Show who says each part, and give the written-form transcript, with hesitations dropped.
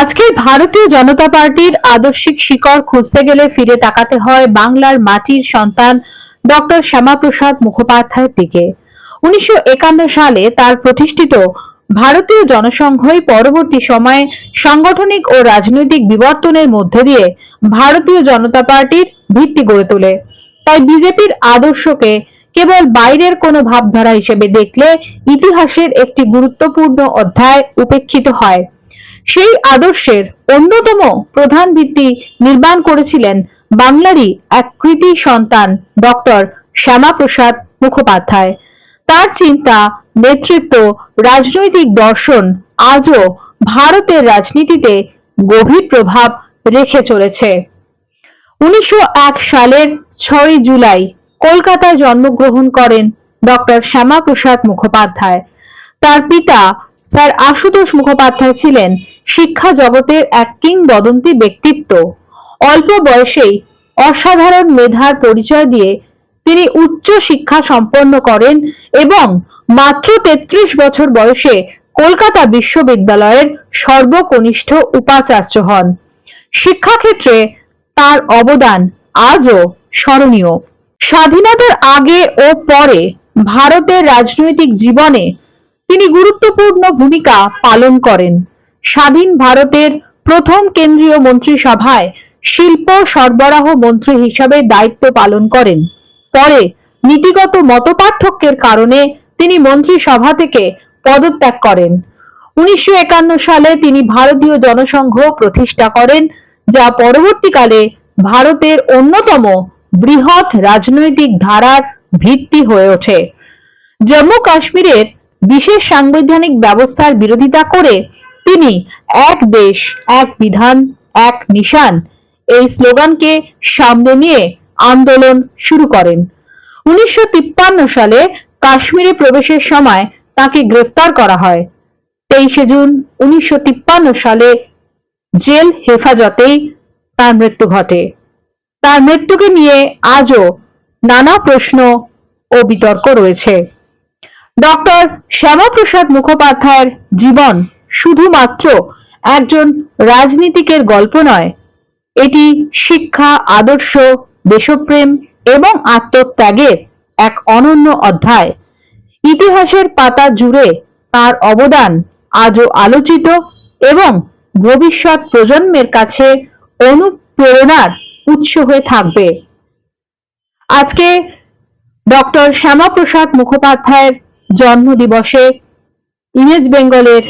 Speaker 1: আজকের ভারতীয় জনতা পার্টির আদর্শিক শিকড় খুঁজতে গেলে ফিরে তাকাতে হয় বাংলার মাটির সন্তান ডক্টর শ্যামাপ্রসাদ মুখোপাধ্যায়ের দিকে। 1951 সালে তার প্রতিষ্ঠিত ভারতীয় জনসংঘই পরবর্তী সময়ে সাংগঠনিক ও রাজনৈতিক বিবর্তনের মধ্য দিয়ে ভারতীয় জনতা পার্টির ভিত্তি গড়ে তোলে। তাই বিজেপির আদর্শকে কেবল বাইরের কোনো ভাবধারা হিসেবে দেখলে ইতিহাসের একটি গুরুত্বপূর্ণ অধ্যায় উপেক্ষিত হয়। সেই আদর্শের অন্যতম প্রধান ভিত্তি নির্মাণ করেছিলেন বাংলারই এক কৃতি সন্তান ডক্টর শ্যামাপ্রসাদ মুখোপাধ্যায়। তার চিন্তা, নেতৃত্ব, রাজনৈতিক দর্শন আজও ভারতের রাজনীতিতে গভীর প্রভাব রেখে চলেছে। 1901 সালের 6 জুলাই কলকাতায় জন্মগ্রহণ করেন ডক্টর শ্যামাপ্রসাদ মুখোপাধ্যায়। তার পিতা স্যার আশুতোষ মুখোপাধ্যায় ছিলেন শিক্ষা জগতের এক কিংবদন্তি ব্যক্তিত্ব। অল্প বয়সেই অসাধারণ মেধার পরিচয় দিয়ে তিনি উচ্চ শিক্ষা সম্পন্ন করেন এবং মাত্র 33 বছর বয়সে কলকাতা বিশ্ববিদ্যালয়ের সর্বকনিষ্ঠ উপাচার্য হন। শিক্ষাক্ষেত্রে তার অবদান আজও স্মরণীয়। স্বাধীনতার আগে ও পরে ভারতের রাজনৈতিক জীবনে তিনি গুরুত্বপূর্ণ ভূমিকা পালন করেন। স্বাধীন ভারতের প্রথম কেন্দ্রীয় মন্ত্রিসভায় শিল্প সরবরাহ মন্ত্রী হিসাবে দায়িত্ব পালন করেন। পরে নীতিগত মতপার্থক্যের কারণে তিনি মন্ত্রিসভা থেকে পদত্যাগ করেন। 1951 সালে তিনি ভারতীয় জনসংঘ প্রতিষ্ঠা করেন, যা পরবর্তীকালে ভারতের অন্যতম বৃহৎ রাজনৈতিক ধারার ভিত্তি হয়ে ওঠে। জম্মু কাশ্মীরের বিশেষ সাংবিধানিক ব্যবস্থার বিরোধিতা করে তিনি এক দেশ, এক বিধান, এক নিশান এই স্লোগানকে সামনে নিয়ে আন্দোলন শুরু করেন। 1953 সালে কাশ্মীরে প্রবেশের সময় তাকে গ্রেফতার করা হয়। 23 জুন 1953 সালে জেল হেফাজতেই তার মৃত্যু ঘটে। তার মৃত্যুকে নিয়ে আজও নানা প্রশ্ন ও বিতর্ক রয়েছে। ডক্টর শ্যামাপ্রসাদ মুখোপাধ্যায়ের জীবন শুধুমাত্র একজন রাজনীতিকের গল্প নয়, এটি শিক্ষা, আদর্শ, দেশপ্রেম এবং আত্মত্যাগের এক অনন্য অধ্যায়। ইতিহাসের পাতা জুড়ে তার অবদান আজও আলোচিত এবং ভবিষ্যৎ প্রজন্মের কাছে অনুপ্রেরণার উৎস হয়ে থাকবে। আজকে ডক্টর শ্যামাপ্রসাদ মুখোপাধ্যায়ের জন্ম দিবসে ইমেজ বেঙ্গলের